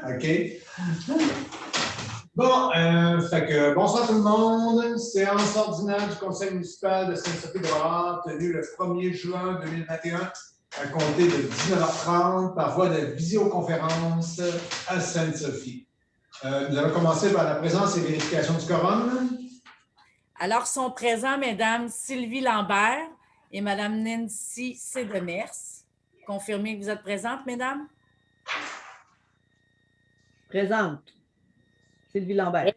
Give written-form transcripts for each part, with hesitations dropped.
OK. Bon, bonsoir tout le monde. Séance ordinaire du Conseil municipal de Sainte-Sophie-de-Loire, tenue le 1er juin 2021 à compter de 19h30 par voie de visioconférence à Sainte-Sophie. Nous allons commencer par la présence et vérification du quorum. Alors, sont présents, Mesdames Sylvie Lambert et Madame Nancy Cédemers. Confirmez que vous êtes présentes, Mesdames? Présente. Sylvie Lambert.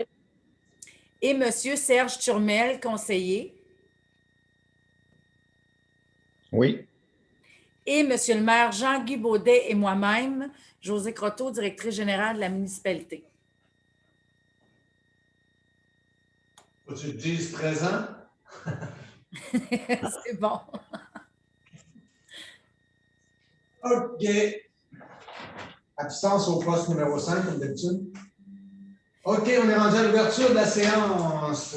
Et Monsieur Serge Turmel, conseiller. Oui. Et Monsieur le maire Jean-Guy Baudet et moi-même, Josée Croteau, directrice générale de la municipalité. Faut que tu te dises présent? C'est bon. OK. Absence au poste numéro 5, comme d'habitude. OK, on est rendu à l'ouverture de la séance.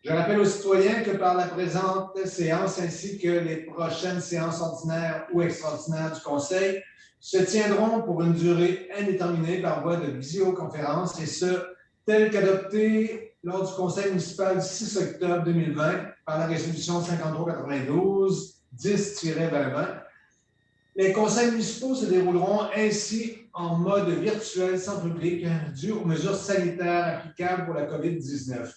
Je rappelle aux citoyens que par la présente séance ainsi que les prochaines séances ordinaires ou extraordinaires du Conseil se tiendront pour une durée indéterminée par voie de visioconférence et ce, tel qu'adopté lors du Conseil municipal du 6 octobre 2020 par la résolution 5392-10-2020. Les conseils municipaux se dérouleront ainsi en mode virtuel sans public dû aux mesures sanitaires applicables pour la COVID-19.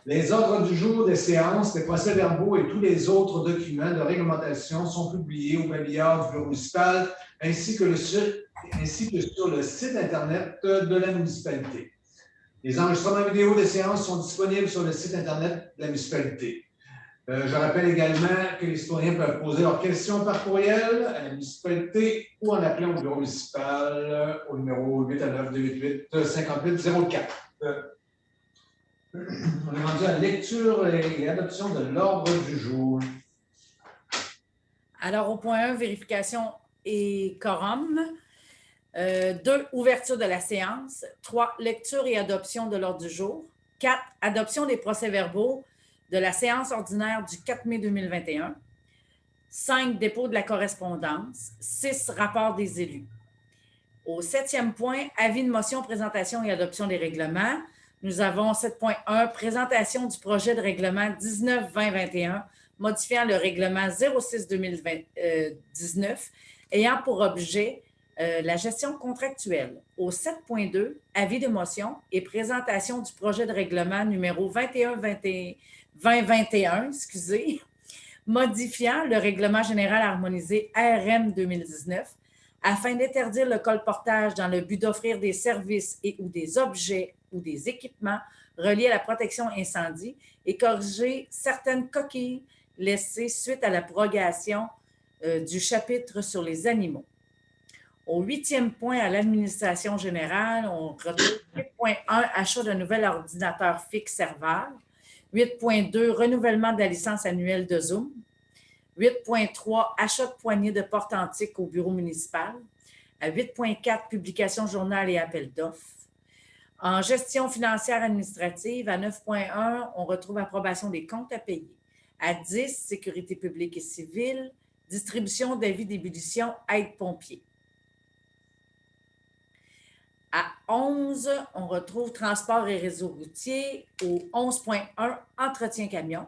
Les ordres du jour des séances, les procès-verbaux et tous les autres documents de réglementation sont publiés au pavillon du bureau municipal ainsi que sur le site Internet de la municipalité. Les enregistrements vidéo des séances sont disponibles sur le site Internet de la municipalité. Je rappelle également que les citoyens peuvent poser leurs questions par courriel à la municipalité ou en appelant au bureau municipal au numéro 819-288-5804. On est rendu à la lecture et adoption de l'ordre du jour. Alors, au point 1, vérification et quorum. 2, ouverture de la séance. 3, lecture et adoption de l'ordre du jour. 4, adoption des procès-verbaux de la séance ordinaire du 4 mai 2021. 5, dépôt de la correspondance. 6, rapport des élus. Au 7e point, avis de motion, présentation et adoption des règlements. Nous avons 7.1, présentation du projet de règlement 19-2021, modifiant le règlement 06-2019, ayant pour objet la gestion contractuelle. Au 7.2, avis de motion et présentation du projet de règlement numéro 2021, modifiant le règlement général harmonisé RM 2019 afin d'interdire le colportage dans le but d'offrir des services et ou des objets ou des équipements reliés à la protection incendie et corriger certaines coquilles laissées suite à la prorogation du chapitre sur les animaux. Au 8e point, à l'administration générale, on retrouve 8.1, achat d'un nouvel ordinateur fixe serveur. 8.2, renouvellement de la licence annuelle de Zoom. 8.3, achat de poignées de porte antiques au bureau municipal. À 8.4, publication journal et appel d'offres. En gestion financière administrative, à 9.1, on retrouve approbation des comptes à payer. À 10, sécurité publique et civile, distribution d'avis d'ébullition, aide pompiers. À 11, on retrouve transport et réseau routier. Au 11.1, entretien camion.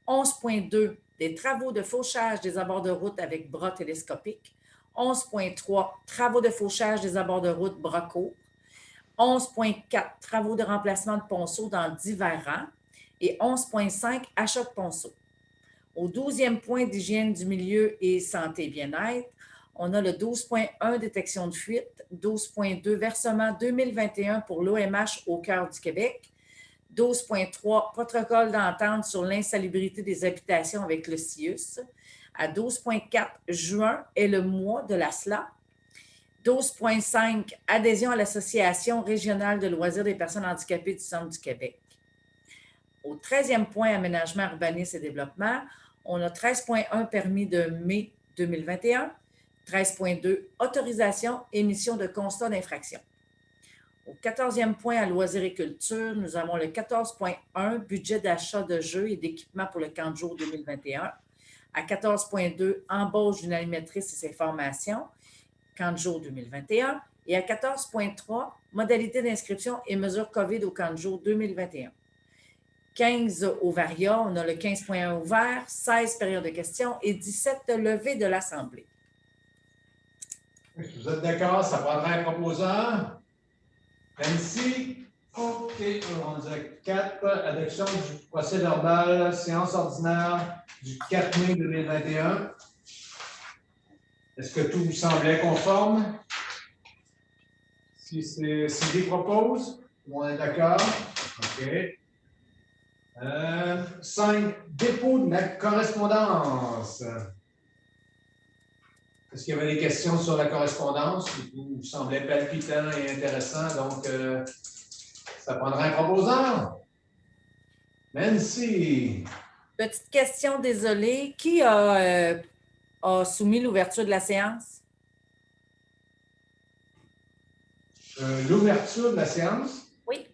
11.2, des travaux de fauchage des abords de route avec bras télescopiques. 11.3, travaux de fauchage des abords de route bras courts. 11.4, travaux de remplacement de ponceaux dans divers rangs. Et 11.5, achat de ponceaux. Au 12e point d'hygiène du milieu et santé et bien-être, on a le 12.1, détection de fuite, 12.2, versement 2021 pour l'OMH au cœur du Québec, 12.3, protocole d'entente sur l'insalubrité des habitations avec le CIUS, à 12.4, juin est le mois de la SLA, 12.5, adhésion à l'Association régionale de loisirs des personnes handicapées du Centre du Québec. Au 13e point, aménagement, urbanisme et développement, on a 13.1, permis de mai 2021, 13.2, autorisation, émission de constat d'infraction. Au 14e point, à loisirs et culture, nous avons le 14.1, budget d'achat de jeux et d'équipements pour le camp de jour 2021. À 14.2, embauche d'une animatrice et ses formations, camp de jour 2021. Et à 14.3, modalité d'inscription et mesures COVID au camp de jour 2021. 15 au Varia, on a le 15.1 ouvert, 16 périodes de questions et 17 levées de l'Assemblée. Si vous êtes d'accord, ça prendra un proposant. Nancy. OK, on dirait 4. Adoption du procès verbal, séance ordinaire du 4 mai 2021. Est-ce que tout vous semblait conforme? Si Sylvie propose, on est d'accord? OK. 5. Dépôt de la correspondance. Est-ce qu'il y avait des questions sur la correspondance qui vous semblaient palpitants et intéressants? Donc, ça prendra un proposant. Nancy. Petite question, désolée. Qui a soumis l'ouverture de la séance? L'ouverture de la séance? Oui.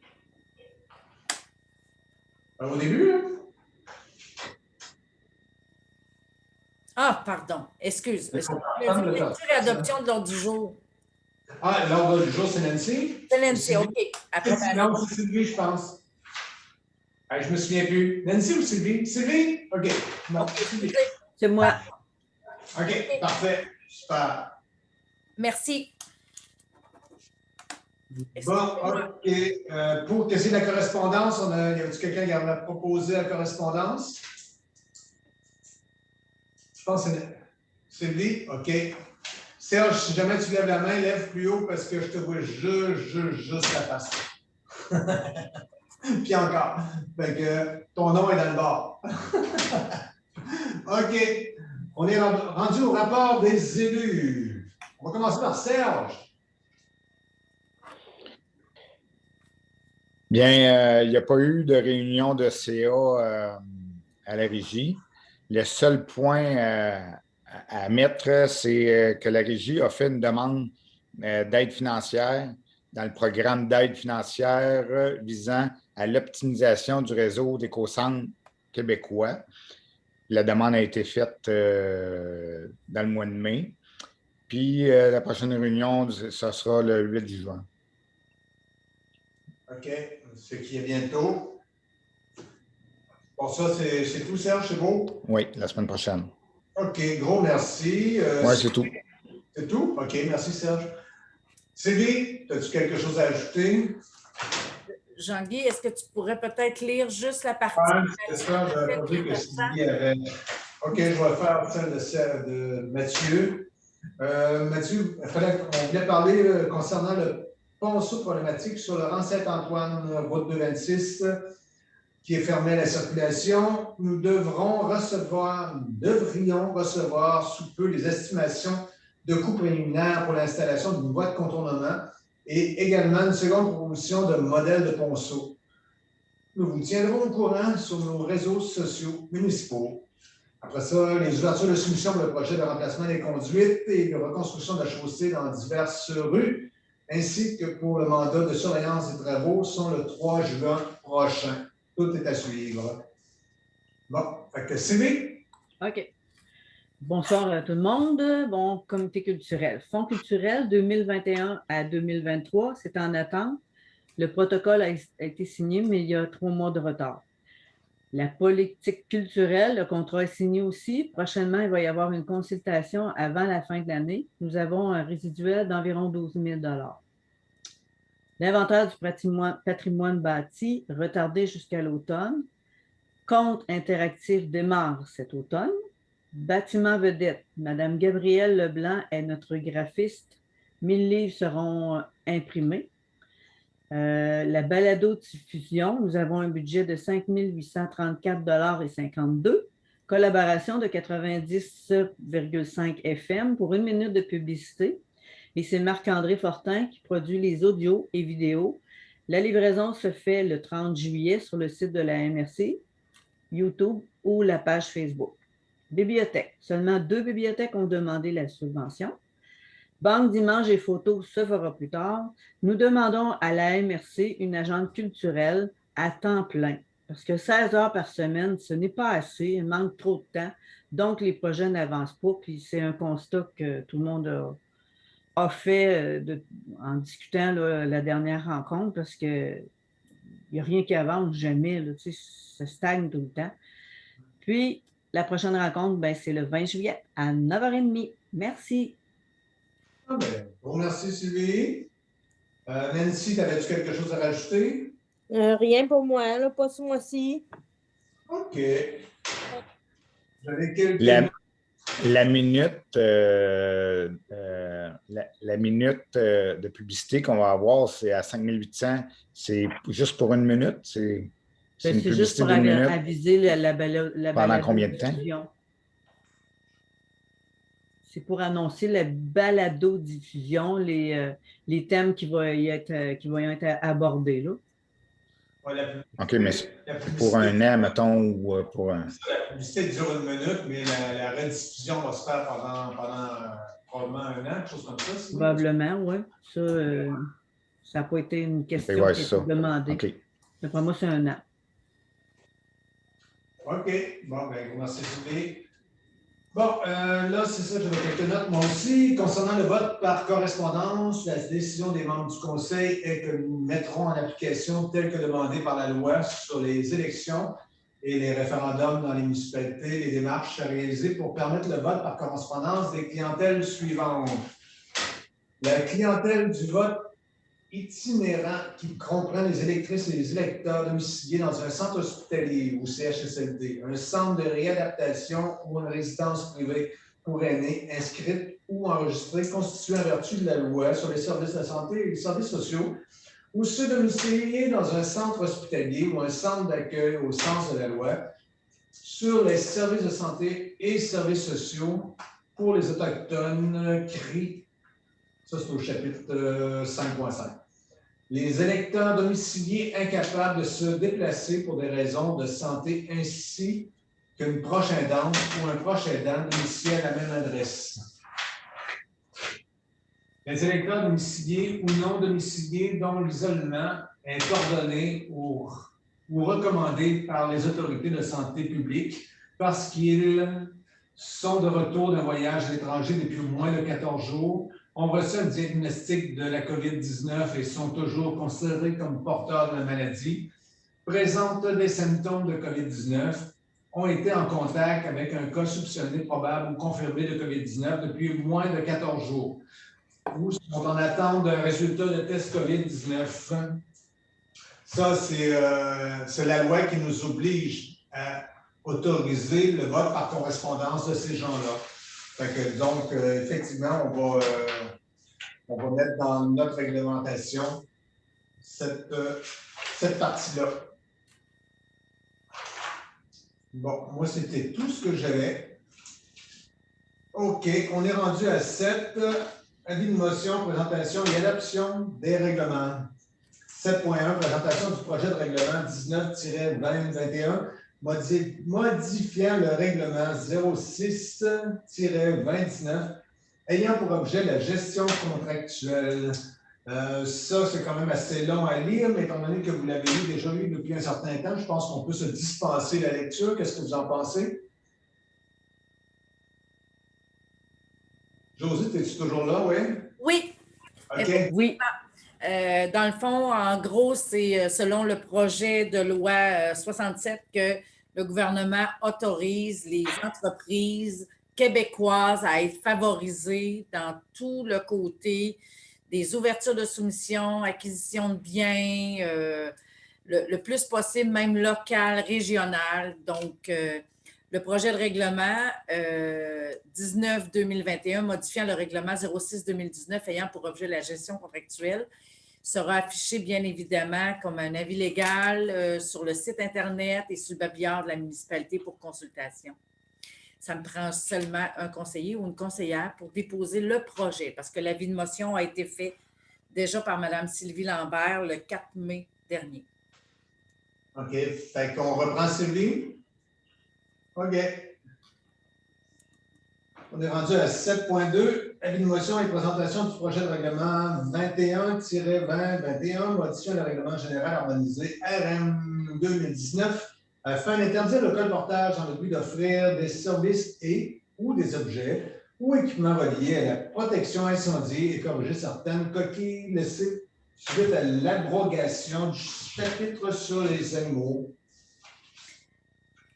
Au début, là? Ah, pardon. Excuse. Lecture et adoption de l'ordre du jour. Ah, l'ordre du jour, c'est Nancy? C'est Nancy, OK. Après, non, c'est Sylvie, je pense. Je me souviens plus. Nancy ou Sylvie? Sylvie? OK. Non, Sylvie. C'est moi. OK, parfait. Super. Merci. Bon, OK. Pour que c'est de la correspondance, y a-t-il quelqu'un qui a proposé la correspondance? Je pense que c'est Sylvie. OK. Serge, si jamais tu lèves la main, lève plus haut parce que je te vois juste la face. Puis encore. Fait que ton nom est dans le bord. OK. On est rendu au rapport des élus. On va commencer par Serge. Bien, il n'y a pas eu de réunion de CA à la régie. Le seul point à mettre, c'est que la régie a fait une demande d'aide financière dans le programme d'aide financière visant à l'optimisation du réseau d'éco-centres québécois. La demande a été faite dans le mois de mai. Puis la prochaine réunion, ce sera le 8 juin. OK. Ce qui est bientôt. Bon, ça, c'est tout, Serge, c'est beau? Oui, la semaine prochaine. OK, gros merci. Oui, c'est tout. C'est tout? OK, merci, Serge. Sylvie, as-tu quelque chose à ajouter? Jean-Guy, est-ce que tu pourrais peut-être lire juste la partie? Oui, c'est ça, j'avais pas vu que Sylvie avait. OK, je vais faire celle de Mathieu. Mathieu, on voulait parler concernant le ponceau problématique sur le rang Saint-Antoine, route 226, qui est fermé à la circulation. Nous devrions recevoir sous peu les estimations de coûts préliminaires pour l'installation d'une voie de contournement et également une seconde proposition de modèle de ponceau. Nous vous tiendrons au courant sur nos réseaux sociaux municipaux. Après ça, les ouvertures de soumission pour le projet de remplacement des conduites et de reconstruction de la chaussée dans diverses rues, ainsi que pour le mandat de surveillance des travaux, sont le 3 juin prochain. Tout est à suivre. Bon, fait que Sylvie. OK. Bonsoir à tout le monde. Bon, comité culturel. Fonds culturel 2021 à 2023, c'est en attente. Le protocole a été signé, mais il y a 3 mois de retard. La politique culturelle, le contrat est signé aussi. Prochainement, il va y avoir une consultation avant la fin de l'année. Nous avons un résiduel d'environ 12 000 $. L'inventaire du patrimoine bâti, retardé jusqu'à l'automne. Compte interactif démarre cet automne. Bâtiment vedette, Mme Gabrielle Leblanc est notre graphiste. 1000 livres seront imprimés. La balado-diffusion, nous avons un budget de 5 834,52 $. Collaboration de 90,5 FM pour 1 minute de publicité. Et c'est Marc-André Fortin qui produit les audios et vidéos. La livraison se fait le 30 juillet sur le site de la MRC, YouTube ou la page Facebook. Bibliothèque. Seulement 2 bibliothèques ont demandé la subvention. Banque d'images et photos se fera plus tard. Nous demandons à la MRC une agente culturelle à temps plein. Parce que 16 heures par semaine, ce n'est pas assez. Il manque trop de temps. Donc, les projets n'avancent pas. Puis c'est un constat que tout le monde a fait en discutant là, la dernière rencontre, parce qu'il n'y a rien qui avance jamais, là, tu sais, ça stagne tout le temps. Puis, la prochaine rencontre, ben, c'est le 20 juillet à 9h30. Merci. Ah ben, merci Sylvie. Nancy, avais-tu quelque chose à rajouter? Rien pour moi, là, pas ce mois-ci. OK. J'avais quelques... La minute, la minute de publicité qu'on va avoir, c'est à 5800. C'est juste pour une minute? C'est une C'est juste publicité pour d'une minute? aviser la Pendant combien de temps? balado-diffusion. C'est pour annoncer la balado-diffusion, les thèmes qui vont y être abordés, là. Ouais, OK, mais pour un an, mettons, ou pour un... La publicité dure une minute, mais la rediffusion va se faire pendant probablement un an, quelque chose comme ça. Probablement, oui. Ça n'a pas été une question Ouais, qui a ça. été demandée. OK. D'après moi, c'est un an. OK. Bon, bien, merci Sylvie. Bon, là, c'est ça, j'avais quelques notes moi aussi. Concernant le vote par correspondance, la décision des membres du Conseil est que nous mettrons en application tel que demandé par la loi sur les élections et les référendums dans les municipalités, les démarches à réaliser pour permettre le vote par correspondance des clientèles suivantes. La clientèle du vote itinérant qui comprend les électrices et les électeurs domiciliés dans un centre hospitalier ou CHSLD, un centre de réadaptation ou une résidence privée pour aînés inscrite ou enregistrée constituée en vertu de la loi sur les services de santé et les services sociaux, ou ceux domiciliés dans un centre hospitalier ou un centre d'accueil au sens de la loi sur les services de santé et services sociaux pour les Autochtones, CRI. Ça, c'est au chapitre 5.5. Les électeurs domiciliés incapables de se déplacer pour des raisons de santé ainsi qu'une proche aidante ou un proche aidant domicilié à la même adresse. Les électeurs domiciliés ou non domiciliés dont l'isolement est ordonné ou recommandé par les autorités de santé publique parce qu'ils sont de retour d'un voyage à l'étranger depuis moins de 14 jours, ont reçu un diagnostic de la COVID-19 et sont toujours considérés comme porteurs de la maladie, présentent des symptômes de COVID-19, ont été en contact avec un cas soupçonné probable ou confirmé de COVID-19 depuis moins de 14 jours, ou sont en attente d'un résultat de test COVID-19. Ça, c'est la loi qui nous oblige à autoriser le vote par correspondance de ces gens-là. Donc, effectivement, on va mettre dans notre réglementation cette partie-là. Bon, moi, c'était tout ce que j'avais. OK, on est rendu à 7. Avis de motion, présentation et adoption des règlements. 7.1, présentation du projet de règlement 19-2021. Modifiant le règlement 06-2019 ayant pour objet la gestion contractuelle. Ça, c'est quand même assez long à lire, mais étant donné que vous l'avez déjà lu depuis un certain temps, je pense qu'on peut se dispenser la lecture. Qu'est-ce que vous en pensez? Josie, es-tu toujours là, oui? Oui. OK. Oui. Dans le fond, en gros, c'est selon le projet de loi 67 que le gouvernement autorise les entreprises québécoises à être favorisées dans tout le côté des ouvertures de soumission, acquisition de biens, le plus possible, même local, régional. Donc, le projet de règlement 19-2021 modifiant le règlement 06-2019 ayant pour objet la gestion contractuelle sera affiché bien évidemment comme un avis légal sur le site Internet et sur le babillard de la municipalité pour consultation. Ça me prend seulement un conseiller ou une conseillère pour déposer le projet parce que l'avis de motion a été fait déjà par Mme Sylvie Lambert le 4 mai dernier. OK. Fait qu'on reprend Sylvie. OK. On est rendu à 7.2. Avis de motion et présentation du projet de règlement 21-2021, modifiant le règlement général harmonisé RM 2019 afin d'interdire le colportage dans le but d'offrir des services et ou des objets ou équipements reliés à la protection incendie et corriger certaines coquilles laissées suite à l'abrogation du chapitre sur les animaux.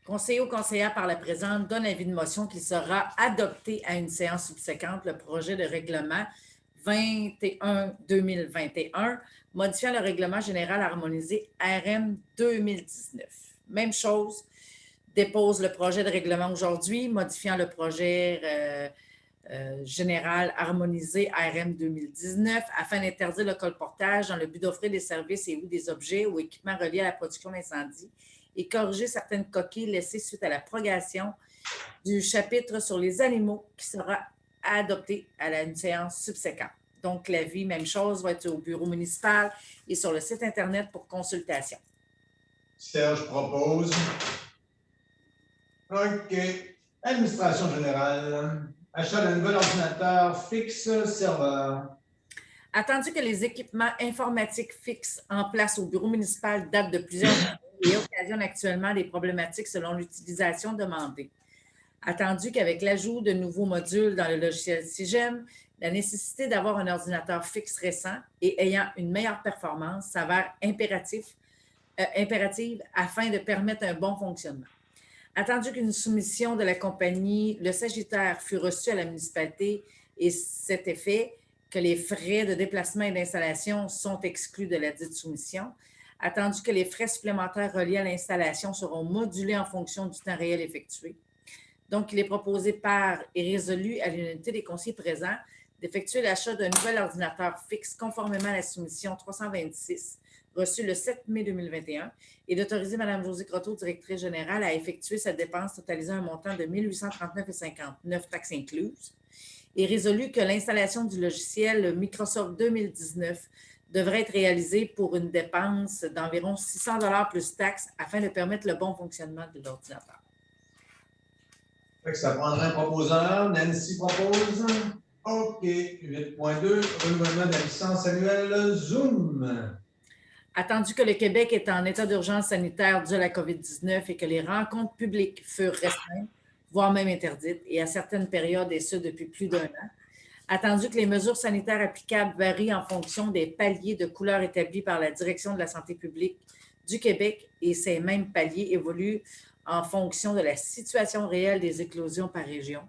Conseiller ou conseillère par la présente donne avis de motion qu'il sera adopté à une séance subséquente le projet de règlement 21-2021, modifiant le règlement général harmonisé RM 2019. Même chose, dépose le projet de règlement aujourd'hui, modifiant le projet général harmonisé RM 2019 afin d'interdire le colportage dans le but d'offrir des services et ou des objets ou équipements reliés à la production d'incendie et corriger certaines coquilles laissées suite à la prorogation du chapitre sur les animaux qui sera adopté à une séance subséquente. Donc, l'avis, même chose, va être au bureau municipal et sur le site Internet pour consultation. Serge propose. OK. Administration générale. Achat d'un nouvel ordinateur fixe serveur. Attendu que les équipements informatiques fixes en place au bureau municipal datent de plusieurs années et occasionnent actuellement des problématiques selon l'utilisation demandée. Attendu qu'avec l'ajout de nouveaux modules dans le logiciel SIGEM, la nécessité d'avoir un ordinateur fixe récent et ayant une meilleure performance s'avère impérative afin de permettre un bon fonctionnement. Attendu qu'une soumission de la compagnie Le Sagittaire fut reçue à la municipalité et cet effet que les frais de déplacement et d'installation sont exclus de la dite soumission, attendu que les frais supplémentaires reliés à l'installation seront modulés en fonction du temps réel effectué. Donc, il est proposé par et résolu à l'unité des conseillers présents d'effectuer l'achat d'un nouvel ordinateur fixe conformément à la soumission 326 reçue le 7 mai 2021 et d'autoriser Mme Josée Croteau, directrice générale, à effectuer cette dépense totalisant un montant de 1 839,59 taxes incluses. Et résolu que l'installation du logiciel Microsoft 2019 devrait être réalisée pour une dépense d'environ 600 $ plus taxes afin de permettre le bon fonctionnement de l'ordinateur. Ça prendrait un proposeur. Nancy propose. OK. 8.2, renouvellement de la licence annuelle Zoom. Attendu que le Québec est en état d'urgence sanitaire dû à la COVID-19 et que les rencontres publiques furent restreintes, voire même interdites, et à certaines périodes, et ce depuis plus d'1 an. Attendu que les mesures sanitaires applicables varient en fonction des paliers de couleur établis par la Direction de la santé publique du Québec et ces mêmes paliers évoluent en fonction de la situation réelle des éclosions par région.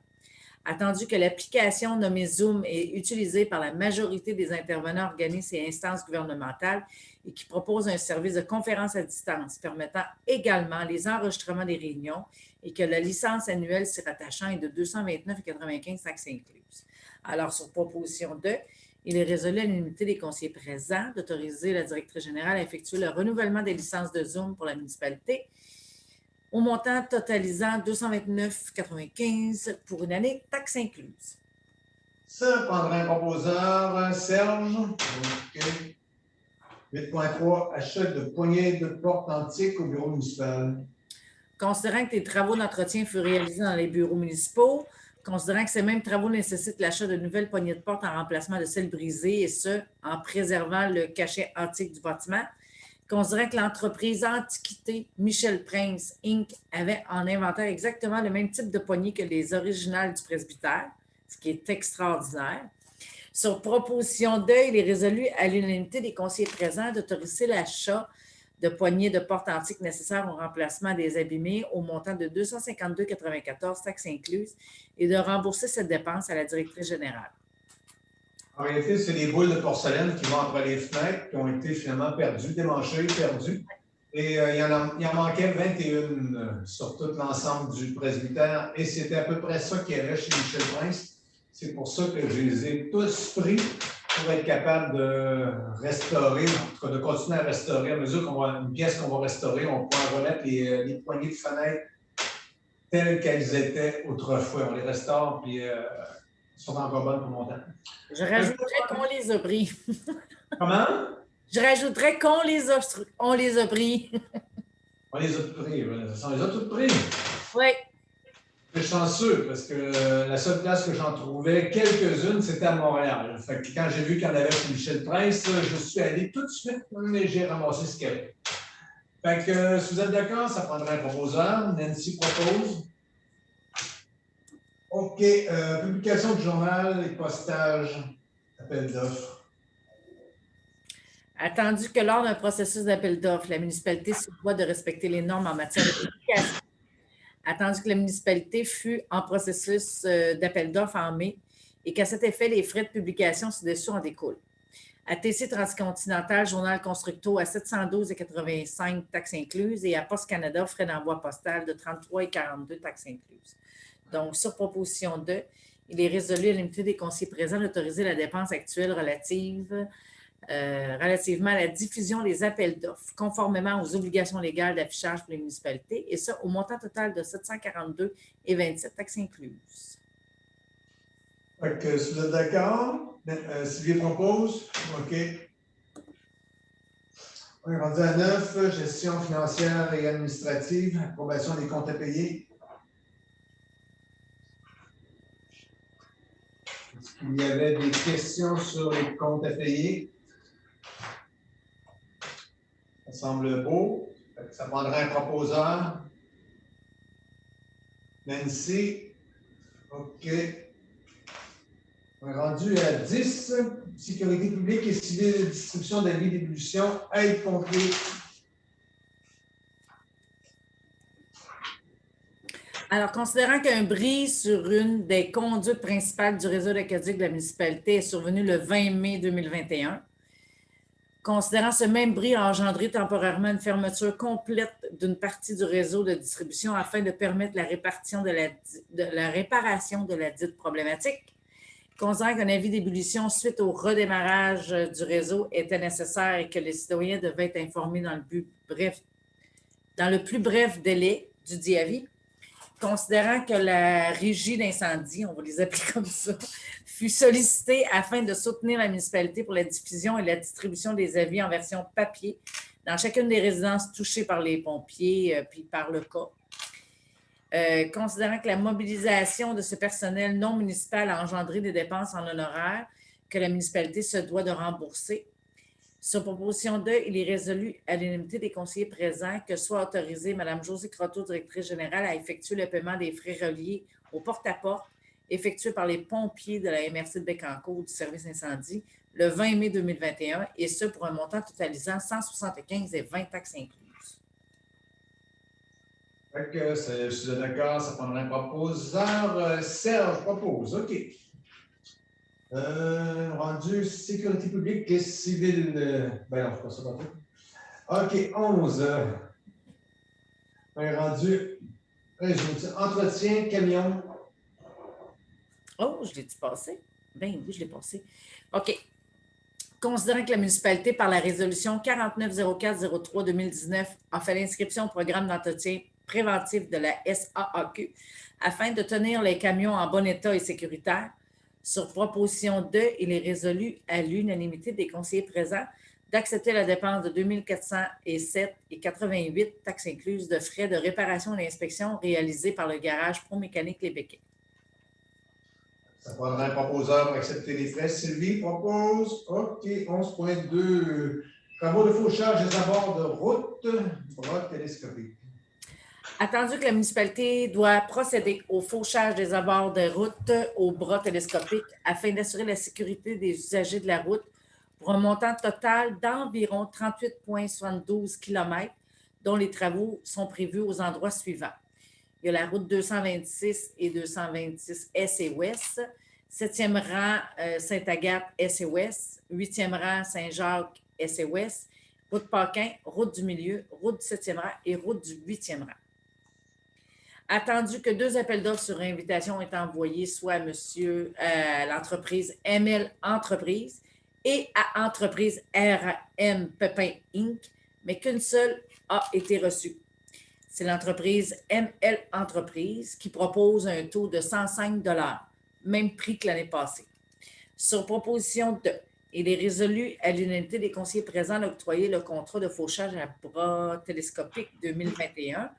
Attendu que l'application nommée Zoom est utilisée par la majorité des intervenants, organismes et instances gouvernementales et qui propose un service de conférence à distance permettant également les enregistrements des réunions et que la licence annuelle s'y rattachant est de 229,95 taxes incluses. Alors, sur proposition 2, il est résolu à l'unité des conseillers présents d'autoriser la directrice générale à effectuer le renouvellement des licences de Zoom pour la municipalité au montant totalisant 229,95 pour une année, taxes incluses. Ça prendrait un proposeur. Serge. OK. 8.3, achat de poignées de porte antiques au bureau municipal. Considérant que les travaux d'entretien furent réalisés dans les bureaux municipaux, considérant que ces mêmes travaux nécessitent l'achat de nouvelles poignées de porte en remplacement de celles brisées, et ce, en préservant le cachet antique du bâtiment, considérant que l'entreprise Antiquité Michel Prince Inc. avait en inventaire exactement le même type de poignée que les originales du presbytère, ce qui est extraordinaire. Sur proposition 2, il est résolu à l'unanimité des conseillers présents d'autoriser l'achat de poignées de porte antiques nécessaires au remplacement des abîmés au montant de 252,94 taxes incluses et de rembourser cette dépense à la directrice générale. En réalité, c'est les boules de porcelaine qui vont entre les fenêtres qui ont été finalement perdues, démanchées, perdues. Et il en manquait 21 sur tout l'ensemble du presbytère. Et c'était à peu près ça qu'il y avait chez Michel Prince. C'est pour ça que je les ai tous pris pour être capable de restaurer, en tout cas de continuer à restaurer. À mesure qu'on va une pièce qu'on va restaurer, on pourra remettre les poignées de fenêtres telles qu'elles étaient autrefois. On les restaure, puis elles sont encore bonnes pour longtemps. Je rajouterais qu'on les a pris. Comment? Je rajouterais qu'on les a pris. On les a pris, on les a toutes pris. Oui. Je suis chanceux parce que la seule place que j'en trouvais, quelques-unes, c'était à Montréal. Fait que quand j'ai vu qu'il y en avait chez Michel Prince, je suis allé tout de suite et j'ai ramassé ce qu'il y avait. Fait que si vous êtes d'accord, ça prendrait un proposeur. Nancy propose. OK. Publication du journal et postage, appel d'offres. Attendu que lors d'un processus d'appel d'offres, la municipalité se doit de respecter les normes en matière de publication. Attendu que la municipalité fut en processus d'appel d'offres en mai et qu'à cet effet, les frais de publication ci-dessus en découlent. ATC Transcontinental, Journal Constructo à 712,85 taxes incluses et à Poste Canada, frais d'envoi postal de 33,42 taxes incluses. Donc, sur proposition 2, il est résolu à l'unité des conseillers présents d'autoriser la dépense actuelle relativement à la diffusion des appels d'offres, conformément aux obligations légales d'affichage pour les municipalités, et ça au montant total de 742,27 taxes incluses. Si vous êtes d'accord, Sylvie propose. OK. On est rendu à 9, gestion financière et administrative, approbation des comptes à payer. Est-ce qu'il y avait des questions sur les comptes à payer? Ça semble beau. Ça prendrait un proposeur. Nancy. OK. On est rendu à 10. Sécurité publique et civile, distribution d'avis d'ébullition, aide pompier. Alors, considérant qu'un bris sur une des conduites principales du réseau d'aqueduc de la municipalité est survenu le 20 mai 2021, considérant ce même bris a engendré temporairement une fermeture complète d'une partie du réseau de distribution afin de permettre la réparation de la dite problématique, considérant qu'un avis d'ébullition suite au redémarrage du réseau était nécessaire et que les citoyens devaient être informés dans le plus bref délai du dit avis, considérant que la régie d'incendie, on va les appeler comme ça, fut sollicitée afin de soutenir la municipalité pour la diffusion et la distribution des avis en version papier dans chacune des résidences touchées par les pompiers puis par le cas. Considérant que la mobilisation de ce personnel non municipal a engendré des dépenses en honoraires que la municipalité se doit de rembourser. Sur proposition 2, il est résolu à l'unanimité des conseillers présents que soit autorisée Mme Josée Croteau, directrice générale, à effectuer le paiement des frais reliés au porte-à-porte effectué par les pompiers de la MRC de Bécancour du service incendie le 20 mai 2021, et ce pour un montant totalisant 175,20 taxes incluses. Je suis d'accord, ça prendrait un proposeur. Serge propose, OK. Rendu sécurité publique et civile. Ben non, je ne sais pas ça. OK, 11. On est rendu entretien, camion. Oh, je l'ai-tu passé? Ben oui, je l'ai passé. OK. Considérant que la municipalité, par la résolution 4904-03-2019, a fait l'inscription au programme d'entretien préventif de la SAAQ afin de tenir les camions en bon état et sécuritaire, sur proposition 2, il est résolu à l'unanimité des conseillers présents d'accepter la dépense de 2 407,88 taxes incluses de frais de réparation et d'inspection réalisés par le garage Promécanique Les Béquets. Ça prendrait un proposeur pour accepter les frais. Sylvie propose. OK, 11.2. Travaux de fauchage des abords de route, bras télescopiques. Attendu que la municipalité doit procéder au fauchage des abords de route aux bras télescopiques afin d'assurer la sécurité des usagers de la route pour un montant total d'environ 38,72 km, dont les travaux sont prévus aux endroits suivants. Il y a la route 226 et 226 Est et Ouest, 7e rang Sainte-Agathe Est et Ouest, 8e rang Saint-Jacques Est et Ouest, route Paquin, route du Milieu, route du 7e rang et route du 8e rang. Attendu que 2 appels d'offres sur invitation ont été envoyés, soit à l'entreprise ML Entreprise et à entreprise RM Pepin Inc., mais qu'une seule a été reçue. C'est l'entreprise ML Entreprise qui propose un taux de 105 $, même prix que l'année passée. Sur proposition 2, il est résolu à l'unanimité des conseillers présents d'octroyer le contrat de fauchage à bras télescopique 2021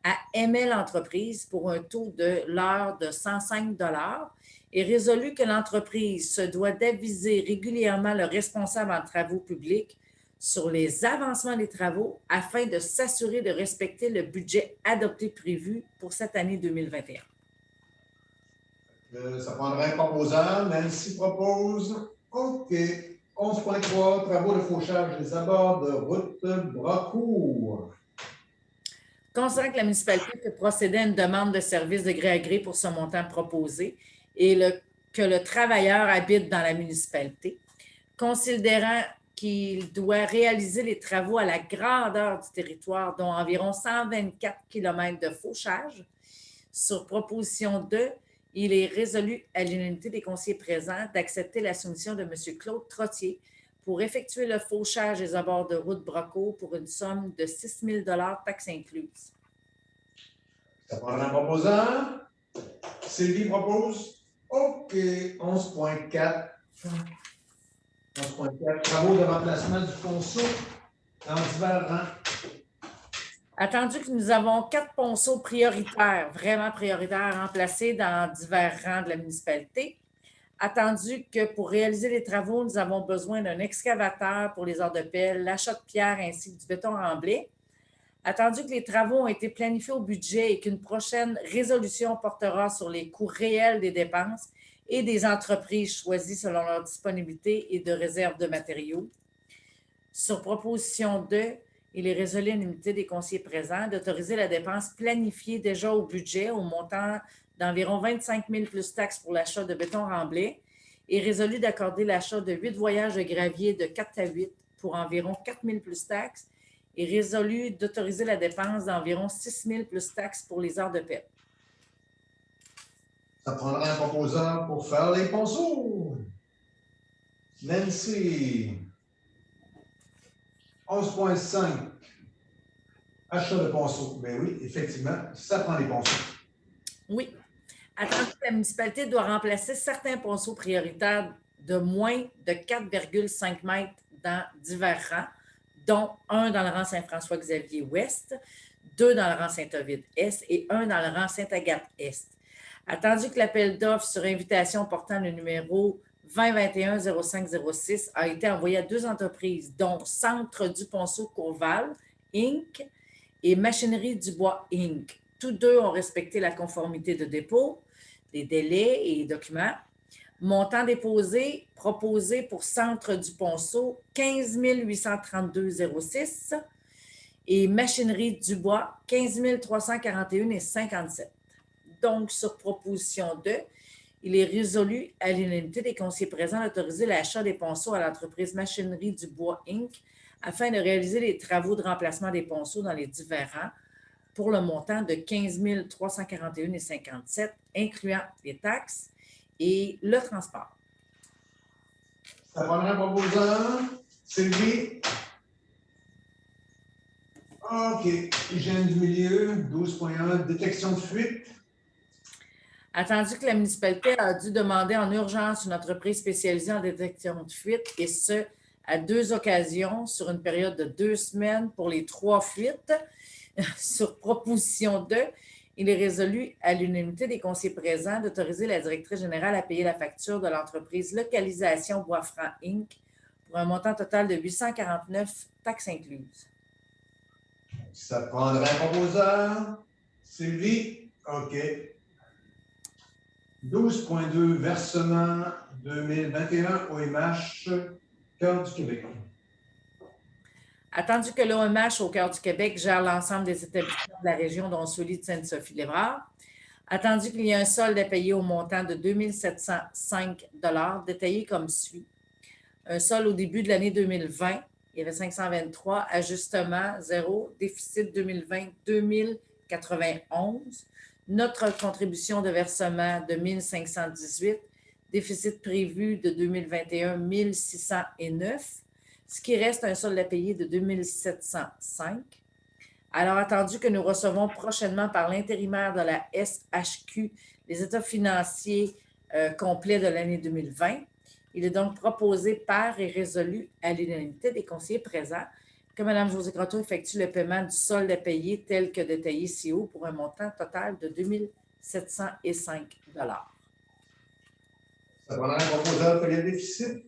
à ML Entreprise pour un taux de l'heure de 105 $ et résolu que l'entreprise se doit d'aviser régulièrement le responsable en travaux publics sur les avancements des travaux afin de s'assurer de respecter le budget adopté prévu pour cette année 2021. Ça prendrait un proposeur. Nancy propose. OK. 11.3, travaux de fauchage des abords de route Bracourt. Considérant que la municipalité peut procéder à une demande de service de gré à gré pour ce montant proposé et que le travailleur habite dans la municipalité, considérant qu'il doit réaliser les travaux à la grandeur du territoire, dont environ 124 km de fauchage, sur proposition 2, il est résolu à l'unanimité des conseillers présents d'accepter la soumission de M. Claude Trottier pour effectuer le fauchage des abords de route Bracourt pour une somme de 6 000 taxes incluses. Ça prendra un proposeur. Sylvie propose. OK. 11.4. 11.4. Travaux de remplacement du ponceau dans divers rangs. Attendu que nous avons 4 ponceaux prioritaires, vraiment prioritaires, remplacés dans divers rangs de la municipalité. Attendu que pour réaliser les travaux, nous avons besoin d'un excavateur pour les heures de pelle, l'achat de pierre ainsi que du béton remblai. Attendu que les travaux ont été planifiés au budget et qu'une prochaine résolution portera sur les coûts réels des dépenses et des entreprises choisies selon leur disponibilité et de réserve de matériaux. Sur proposition 2, il est résolu à l'unanimité des conseillers présents d'autoriser la dépense planifiée déjà au budget au montant d'environ 25 000 plus taxes pour l'achat de béton remblai et résolu d'accorder l'achat de 8 voyages de gravier de 4 à 8 pour environ 4 000 plus taxes et résolu d'autoriser la dépense d'environ 6 000 plus taxes pour les heures de paix. Ça prendra un proposeur pour faire les ponceaux. Nancy. 11.5. Achat de ponceaux. Ben oui, effectivement, ça prend les ponceaux. Oui. Attendu que la municipalité doit remplacer certains ponceaux prioritaires de moins de 4,5 mètres dans divers rangs, dont un dans le rang Saint-François-Xavier-Ouest, 2 dans le rang Saint-Ovide-Est et 1 dans le rang Sainte-Agathe-Est. Attendu que l'appel d'offres sur invitation portant le numéro 2021-0506 a été envoyé à 2 entreprises, dont Centre du Ponceau Courval, Inc. et Machinerie du Bois, Inc. Tous 2 ont respecté la conformité de dépôt, les délais et les documents. Montant déposé, proposé pour Centre du Ponceau, 15 832,06 et Machinerie du Bois, 15 341,57. Donc, sur proposition 2, il est résolu à l'unanimité des conseillers présents d'autoriser l'achat des ponceaux à l'entreprise Machinerie du Bois, Inc. afin de réaliser les travaux de remplacement des ponceaux dans les divers rangs pour le montant de 15 341,57, incluant les taxes et le transport. Ça prendra un proposeur. Sylvie. OK. Hygiène du milieu, 12.1. Détection de fuite. Attendu que la municipalité a dû demander en urgence une entreprise spécialisée en détection de fuite, et ce, à 2 occasions sur une période de 2 semaines pour les 3 fuites, sur proposition 2, il est résolu à l'unanimité des conseillers présents d'autoriser la directrice générale à payer la facture de l'entreprise Localisation Bois-Franc, Inc. pour un montant total de 849, taxes incluses. Ça prendra un proposeur. Sylvie. OK. 12.2, versement 2021 OMH, Cœur du Québec. Attendu que l'OMH au Cœur du Québec gère l'ensemble des établissements de la région, dont celui de Sainte-Sophie-Lévrard, attendu qu'il y ait un solde à payer au montant de 2 705 $, détaillé comme suit. Un solde au début de l'année 2020, il y avait 523, ajustement 0, déficit 2020, 2091. Notre contribution de versement de 1 518, déficit prévu de 2021, 1 609, ce qui reste un solde à payer de 2 705. Alors, attendu que nous recevons prochainement par l'intérimaire de la SHQ les états financiers complets de l'année 2020, il est donc proposé par et résolu à l'unanimité des conseillers présents que Mme Josée Croteau effectue le paiement du solde à payer tel que détaillé ci haut pour un montant total de 2 705 $. Ça prendra un proposeur pour les déficits.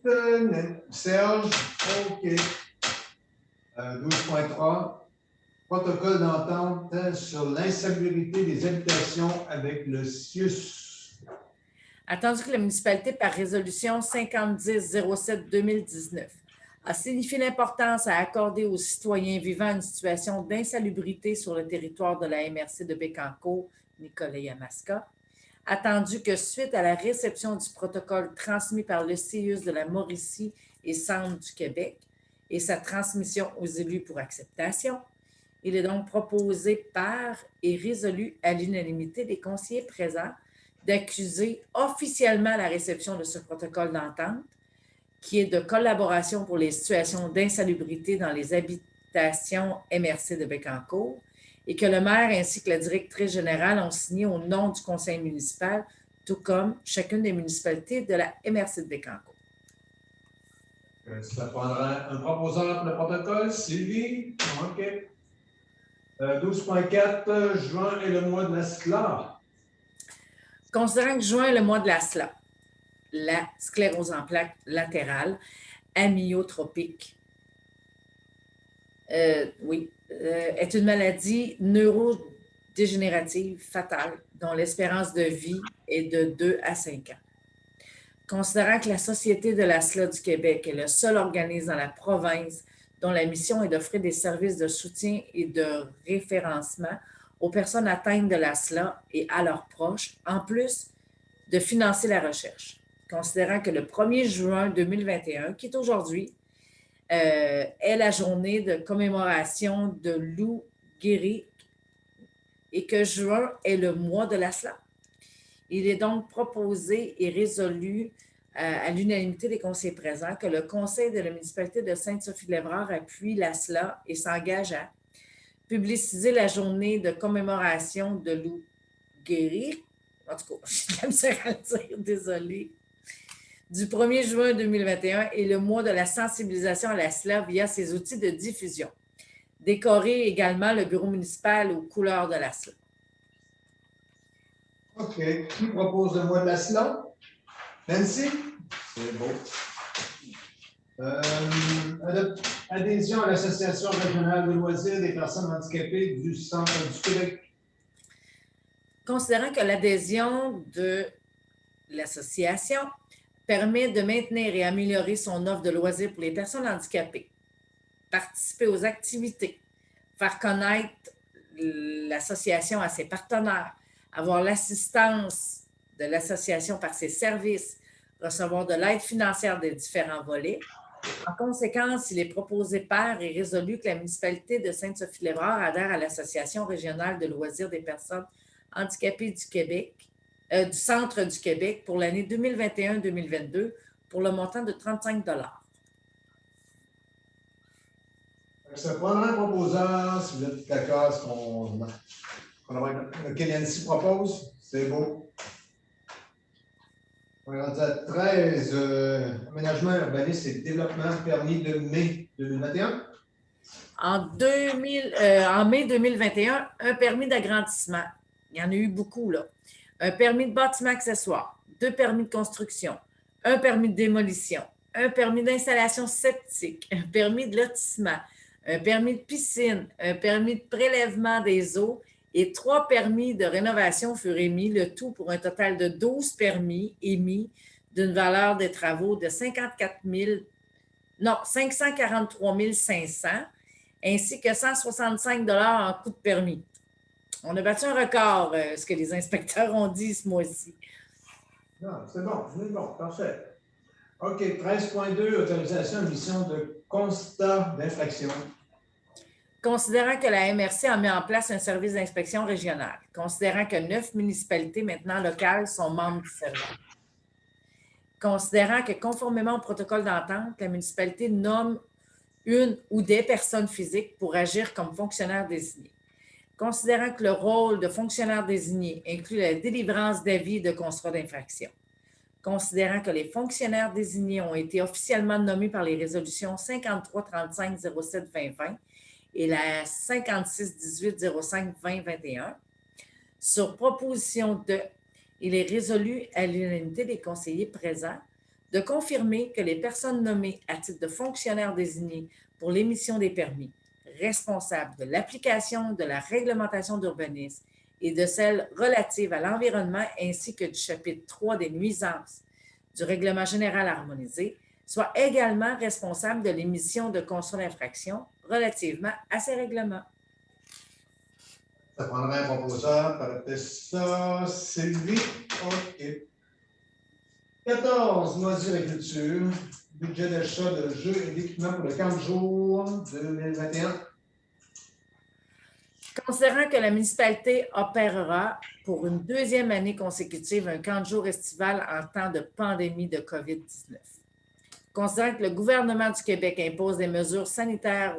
Serge. OK. 12.3. Protocole d'entente sur l'insalubrité des habitations avec le CIUS. Attendu que la municipalité, par résolution 5010-07-2019, a signifié l'importance à accorder aux citoyens vivant une situation d'insalubrité sur le territoire de la MRC de Bécancour, Nicolet-Yamaska. Attendu que suite à la réception du protocole transmis par le CIUS de la Mauricie et Centre du Québec et sa transmission aux élus pour acceptation, il est donc proposé par et résolu à l'unanimité des conseillers présents d'accuser officiellement la réception de ce protocole d'entente, qui est de collaboration pour les situations d'insalubrité dans les habitations MRC de Bécancour, et que le maire ainsi que la directrice générale ont signé au nom du conseil municipal, tout comme chacune des municipalités de la MRC de Bécancour. Ça prendra un proposeur pour le protocole. Sylvie? OK. 12.4, juin est le mois de la SCLA. Considérant que juin est le mois de la SLA, la sclérose en plaques latérale amyotropique, est une maladie neurodégénérative fatale dont l'espérance de vie est de 2 à 5 ans. Considérant que la Société de la SLA du Québec est le seul organisme dans la province dont la mission est d'offrir des services de soutien et de référencement aux personnes atteintes de la SLA et à leurs proches, en plus de financer la recherche. Considérant que le 1er juin 2021, qui est aujourd'hui, est la journée de commémoration de Lou Gehrig et que juin est le mois de la SLA. Il est donc proposé et résolu à l'unanimité des conseillers présents que le conseil de la municipalité de Sainte-Sophie-de-Lévrard appuie la SLA et s'engage à publiciser la journée de commémoration de Lou Gehrig, en tout cas, j'ai de la misère à le dire, désolée, du 1er juin 2021 et le mois de la sensibilisation à la SLA via ses outils de diffusion. Décorer également le bureau municipal aux couleurs de la SLA. OK. Qui propose le mois de la SLA? Nancy? C'est beau. Adhésion à l'Association régionale de loisirs des personnes handicapées du Centre du Québec. Considérant que l'adhésion de l'association permet de maintenir et améliorer son offre de loisirs pour les personnes handicapées, participer aux activités, faire connaître l'association à ses partenaires, avoir l'assistance de l'association par ses services, recevoir de l'aide financière des différents volets. En conséquence, il est proposé par et résolu que la municipalité de Sainte-Sophie-de-Lévrard adhère à l'Association régionale de loisirs des personnes handicapées du Québec, du Centre du Québec pour l'année 2021-2022 pour le montant de 35 $. Ça prendra un proposeur, si vous êtes d'accord, ce qu'on Nancy propose. C'est beau. On est rendu à 13, aménagement, urbanisme et développement permis de mai 2021. En mai 2021, un permis d'agrandissement. Il y en a eu beaucoup, là. Un permis de bâtiment accessoire, 2 permis de construction, un permis de démolition, un permis d'installation septique, un permis de lotissement, un permis de piscine, un permis de prélèvement des eaux et 3 permis de rénovation furent émis, le tout pour un total de 12 permis émis d'une valeur des travaux de 543 500 ainsi que 165 $ en coût de permis. On a battu un record, ce que les inspecteurs ont dit ce mois-ci. Non, c'est bon, parfait. OK, 13.2, autorisation à mission de constat d'infraction. Considérant que la MRC a mis en place un service d'inspection régional, considérant que 9 municipalités maintenant locales sont membres du service, considérant que conformément au protocole d'entente, la municipalité nomme une ou des personnes physiques pour agir comme fonctionnaires désignés. Considérant que le rôle de fonctionnaire désigné inclut la délivrance d'avis et de constats d'infraction. Considérant que les fonctionnaires désignés ont été officiellement nommés par les résolutions 53-35-07-2020 et la 56-18-05-2021, sur proposition de, il est résolu à l'unanimité des conseillers présents de confirmer que les personnes nommées à titre de fonctionnaires désignés pour l'émission des permis responsables de l'application de la réglementation d'urbanisme et de celles relatives à l'environnement ainsi que du chapitre 3 des nuisances du règlement général harmonisé soit également responsable de l'émission de constats d'infraction relativement à ces règlements. Ça prendrait un proposeur pour adopter ça. Sylvie, OK. 14, Noisy-Agriculture, budget d'achat de jeux et d'équipements pour le camp de jour 2021. Considérant que la municipalité opérera pour une deuxième année consécutive un camp de jour estival en temps de pandémie de COVID-19. Considérant que le gouvernement du Québec impose des mesures sanitaires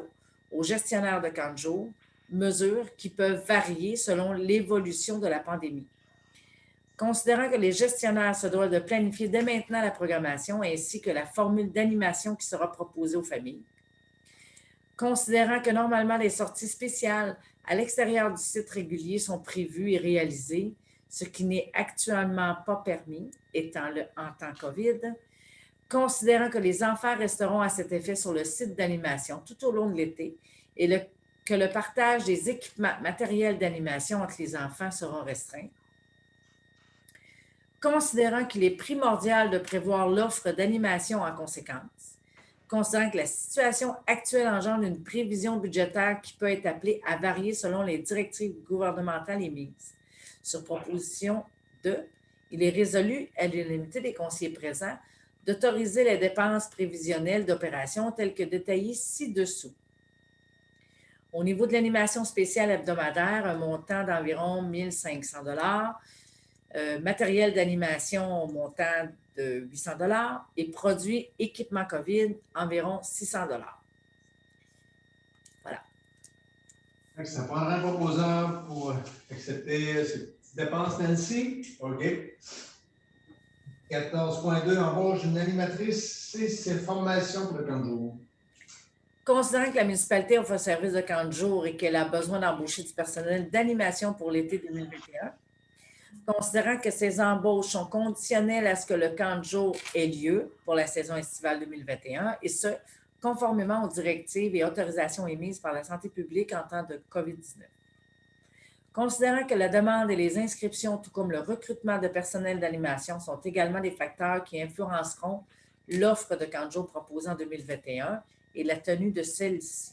aux gestionnaires de camps de jour, mesures qui peuvent varier selon l'évolution de la pandémie. Considérant que les gestionnaires se doivent de planifier dès maintenant la programmation ainsi que la formule d'animation qui sera proposée aux familles. Considérant que normalement les sorties spéciales à l'extérieur du site régulier sont prévues et réalisées, ce qui n'est actuellement pas permis, étant en temps COVID. Considérant que les enfants resteront à cet effet sur le site d'animation tout au long de l'été et que le partage des équipements matériels d'animation entre les enfants sera restreint. Considérant qu'il est primordial de prévoir l'offre d'animation en conséquence. Considérant que la situation actuelle engendre une prévision budgétaire qui peut être appelée à varier selon les directives gouvernementales émises. Sur proposition de, il est résolu à l'unanimité des conseillers présents d'autoriser les dépenses prévisionnelles d'opération telles que détaillées ci-dessous. Au niveau de l'animation spéciale hebdomadaire, un montant d'environ 1 500 $, matériel d'animation au montant de 800 $ et produits équipement COVID, environ 600 $. Voilà. Ça prendra un proposeur pour accepter ces petites dépenses, Nancy. OK. 14.2, embauche d'une animatrice et ses formations pour le camp de jour. Considérant que la municipalité offre un service de camp de jour et qu'elle a besoin d'embaucher du personnel d'animation pour l'été 2021, considérant que ces embauches sont conditionnelles à ce que le camp de jour ait lieu pour la saison estivale 2021, et ce, conformément aux directives et autorisations émises par la santé publique en temps de COVID-19. Considérant que la demande et les inscriptions, tout comme le recrutement de personnel d'animation, sont également des facteurs qui influenceront l'offre de camp de jour proposée en 2021 et la tenue de celle-ci.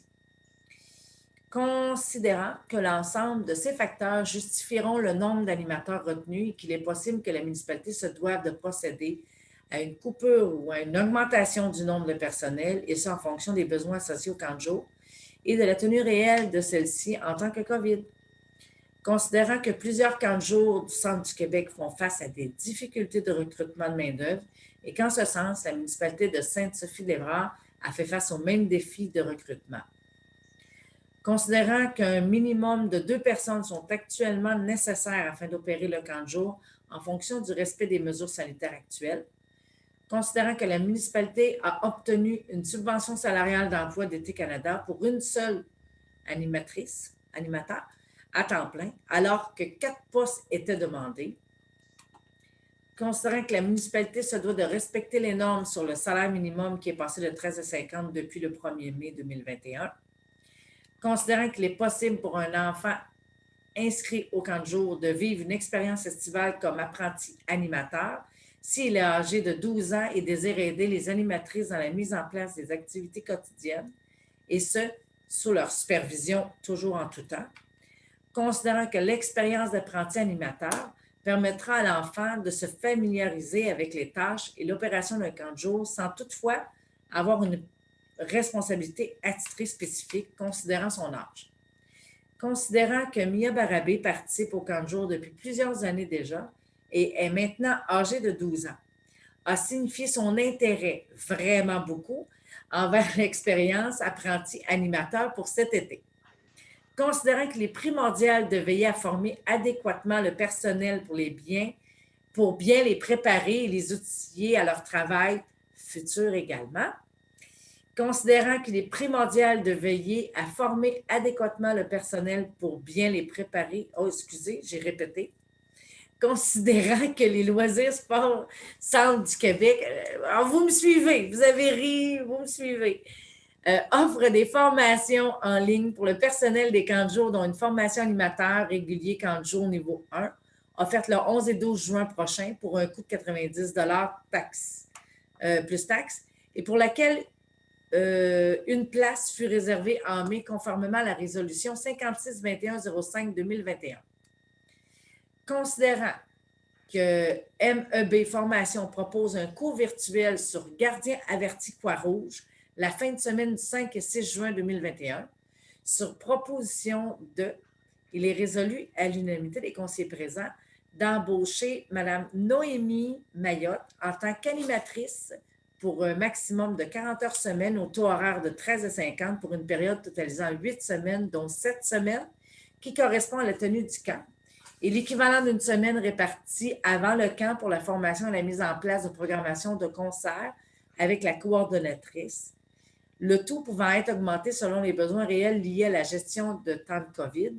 Considérant que l'ensemble de ces facteurs justifieront le nombre d'animateurs retenus et qu'il est possible que la municipalité se doive de procéder à une coupure ou à une augmentation du nombre de personnel, et ce en fonction des besoins associés au camp de jour et de la tenue réelle de celle-ci en tant que COVID. Considérant que plusieurs camps de jour du centre du Québec font face à des difficultés de recrutement de main-d'œuvre et qu'en ce sens, la municipalité de Sainte-Sophie-d'Évrard a fait face aux mêmes défis de recrutement. Considérant qu'un minimum de 2 personnes sont actuellement nécessaires afin d'opérer le camp de jour en fonction du respect des mesures sanitaires actuelles, considérant que la municipalité a obtenu une subvention salariale d'emploi d'Été Canada pour une seule animateur à temps plein, alors que 4 postes étaient demandés, considérant que la municipalité se doit de respecter les normes sur le salaire minimum qui est passé de 13,50 $ depuis le 1er mai 2021, considérant qu'il est possible pour un enfant inscrit au camp de jour de vivre une expérience estivale comme apprenti animateur s'il est âgé de 12 ans et désire aider les animatrices dans la mise en place des activités quotidiennes, et ce, sous leur supervision toujours en tout temps, considérant que l'expérience d'apprenti animateur permettra à l'enfant de se familiariser avec les tâches et l'opération d'un camp de jour sans toutefois avoir une responsabilité attitrée spécifique considérant son âge. Considérant que Mia Barabé participe au camp de jour depuis plusieurs années déjà et est maintenant âgée de 12 ans, a signifié son intérêt vraiment beaucoup envers l'expérience apprenti animateur pour cet été. Considérant qu'il est primordial de veiller à former adéquatement le personnel pour bien les préparer et les outiller à leur travail futur également. Considérant qu'il est primordial de veiller à former adéquatement le personnel pour bien les préparer. Oh, excusez, j'ai répété. Considérant que les loisirs sports centre du Québec, alors vous me suivez, vous avez ri, vous me suivez. offre des formations en ligne pour le personnel des camps de jour, dont une formation animateur régulier camp de jour niveau 1, offerte le 11 et 12 juin prochain pour un coût de 90 taxes, plus taxes, et pour laquelle une place fut réservée en mai conformément à la résolution 56-21-05-2021. Considérant que MEB Formation propose un cours virtuel sur Gardien averti Croix-Rouge la fin de semaine du 5 et 6 juin 2021, sur proposition de, il est résolu à l'unanimité des conseillers présents d'embaucher Mme Noémie Mayotte en tant qu'animatrice pour un maximum de 40 heures semaine au taux horaire de 13,50 pour une période totalisant 8 semaines, dont 7 semaines, qui correspond à la tenue du camp, et l'équivalent d'une semaine répartie avant le camp pour la formation et la mise en place de programmation de concerts avec la coordonnatrice, le tout pouvant être augmenté selon les besoins réels liés à la gestion de temps de COVID,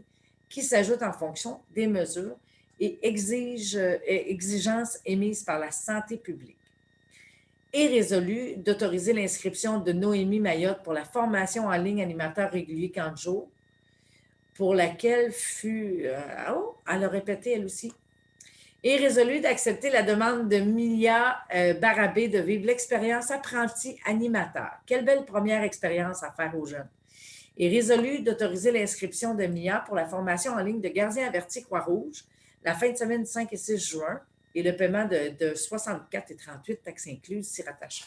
qui s'ajoute en fonction des mesures et exigences émises par la santé publique. Et résolu d'autoriser l'inscription de Noémie Mayotte pour la formation en ligne animateur régulier camp de jour, pour laquelle elle a répété elle aussi. Et résolu d'accepter la demande de Mia Barabé de vivre l'expérience apprenti animateur. Quelle belle première expérience à faire aux jeunes. Et résolu d'autoriser l'inscription de Mia pour la formation en ligne de gardien averti Croix-Rouge la fin de semaine du 5 et 6 juin et le paiement de 64,38 taxes incluses s'y rattachant.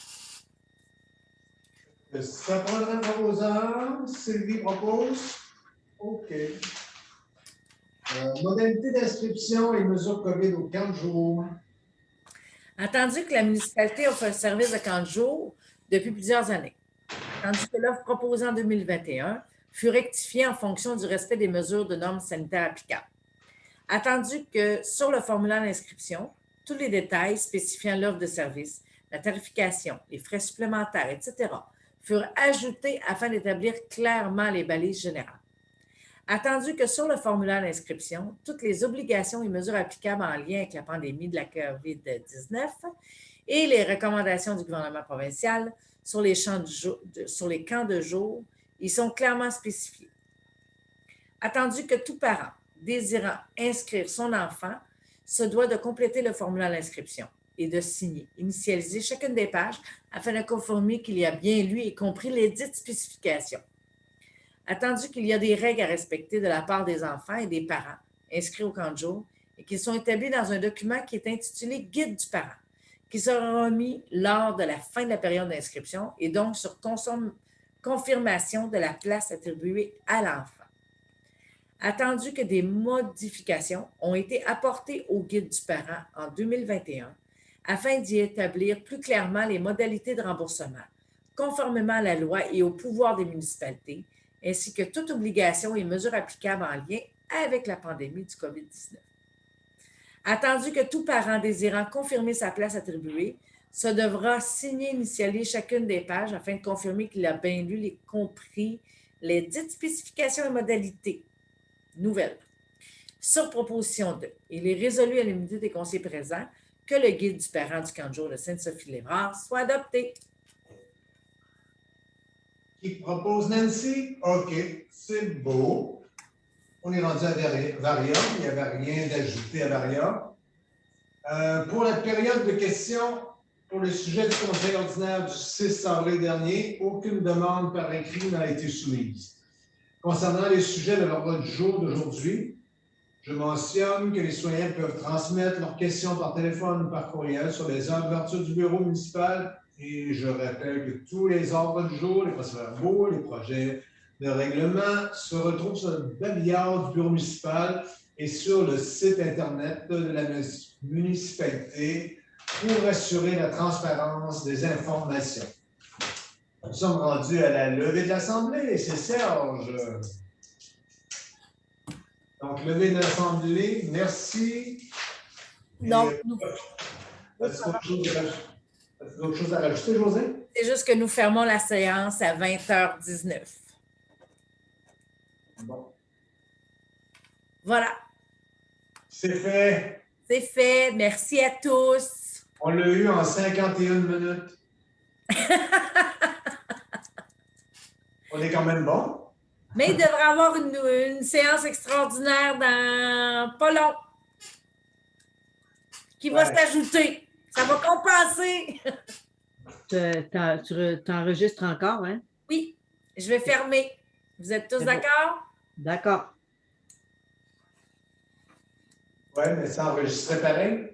Ça prendrait un proposant. Sylvie propose. OK. Modalité d'inscription et mesures COVID au camp de jour. Attendu que la municipalité offre un service de camp de jour depuis plusieurs années, tandis que l'offre proposée en 2021 fut rectifiée en fonction du respect des mesures de normes sanitaires applicables. Attendu que sur le formulaire d'inscription, tous les détails spécifiant l'offre de service, la tarification, les frais supplémentaires, etc., furent ajoutés afin d'établir clairement les balises générales. Attendu que sur le formulaire d'inscription, toutes les obligations et mesures applicables en lien avec la pandémie de la COVID-19 et les recommandations du gouvernement provincial sur les camps de jour, ils sont clairement spécifiés. Attendu que tout parent désirant inscrire son enfant se doit de compléter le formulaire d'inscription et de signer, initialiser chacune des pages afin de confirmer qu'il y a bien lu et compris les dites spécifications. Attendu qu'il y a des règles à respecter de la part des enfants et des parents inscrits au camp de jour et qu'ils sont établis dans un document qui est intitulé « Guide du parent », qui sera remis lors de la fin de la période d'inscription et donc sur confirmation de la place attribuée à l'enfant. Attendu que des modifications ont été apportées au guide du parent en 2021 afin d'y établir plus clairement les modalités de remboursement, conformément à la loi et au pouvoir des municipalités, ainsi que toute obligation et mesure applicable en lien avec la pandémie du COVID-19. Attendu que tout parent désirant confirmer sa place attribuée se devra signer et initialiser chacune des pages afin de confirmer qu'il a bien lu et compris les dites spécifications et modalités nouvelles. Sur proposition de, il est résolu à l'unité des conseillers présents que le guide du parent du camp de jour de Sainte-Sophie-Lévrard soit adopté. Qui propose Nancy? OK, c'est beau. On est rendu à Varia. Il n'y avait rien d'ajouté à Varia. Pour la période de questions, pour le sujet du conseil ordinaire du 6 avril dernier, aucune demande par écrit n'a été soumise. Concernant les sujets de l'ordre du jour d'aujourd'hui, je mentionne que les citoyens peuvent transmettre leurs questions par téléphone ou par courriel sur les heures d'ouverture du bureau municipal. Et je rappelle que tous les ordres du jour, les procès-verbaux, les projets de règlement se retrouvent sur le babillard du bureau municipal et sur le site Internet de la municipalité pour assurer la transparence des informations. Nous sommes rendus à la levée de l'Assemblée, c'est Serge. Donc, levée de l'Assemblée, merci. Donc, As-tu d'autres choses à rajouter, José? c'est juste que nous fermons la séance à 20h19. Bon. Voilà. C'est fait. C'est fait. Merci à tous. On l'a eu en 51 minutes. On est quand même bon. Mais il devrait y avoir une séance extraordinaire dans pas long qui va Ouais. s'ajouter. Ça va compenser. Tu enregistres encore, hein? Oui, je vais fermer. Vous êtes tous C'est bon. d'accord? D'accord. Oui, mais c'est enregistré pareil.